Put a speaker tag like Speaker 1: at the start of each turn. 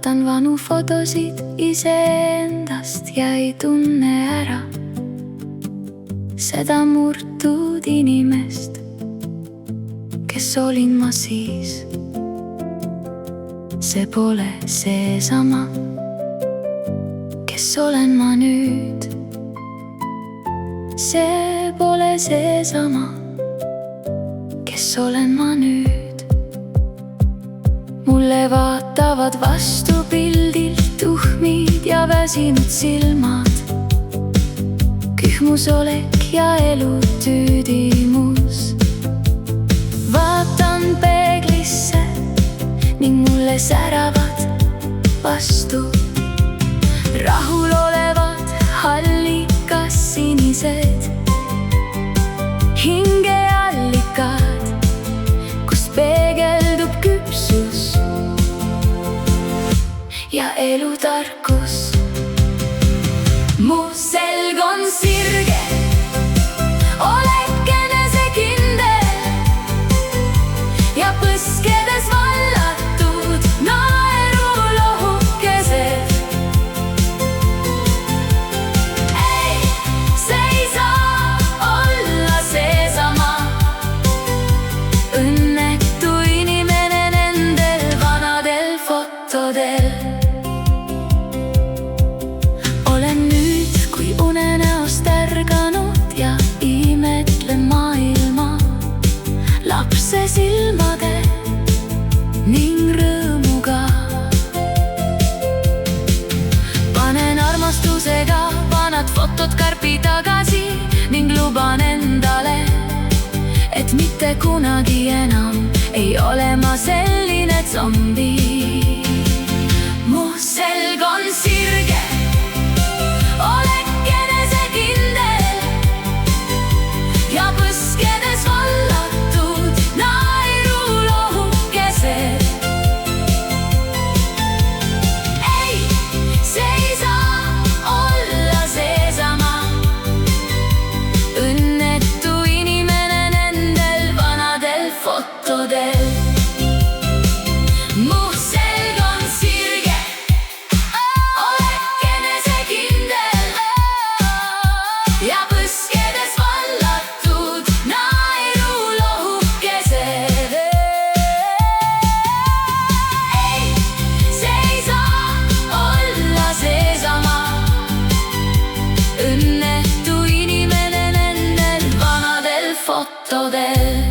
Speaker 1: vaatan vanu fotosid iseendast ja ei tunne ära seda murtud inimest, kes olin ma siis. See pole seesama, kes olen ma nüüd. See pole seesama, kes olen ma nüüd. Mulle vaatavad vastu pildilt uhmid ja väsinud silmad, kühmus olek ja elu tüüdimus. Vaatan peeglisse ning mulle säravad vastu rahulolevad hallikas sinised hingeallikad, kus peegeldub küpsus ja elutarkus. Mu selg on sirge, olek enesekindel ja põskedes vallatud naerulohukesed. Ei, see ei saa olla seesama õnnetu inimene nendel vanadel fotodel. Olen nüüd kui unenäost ärganud ja imetlen maailma lapse silmade ning rõõmuga. Panen armastusega vanad fotod karpi tagasi ning luban endale, et mitte kunagi enam ei ole ma selline zombi. Mu selg on sirge, olek enesekindel ja põskedes vallatud naerulohukesed. Ei, see ei saa olla seesama õnnetu inimene nendel vanadel fotodel. Mu selg on sirge, olek enesekindel ja põskedes vallatud naerulohukesed. Ei, see ei saa olla seesama õnnetu inimene nendel vanadel fotodel.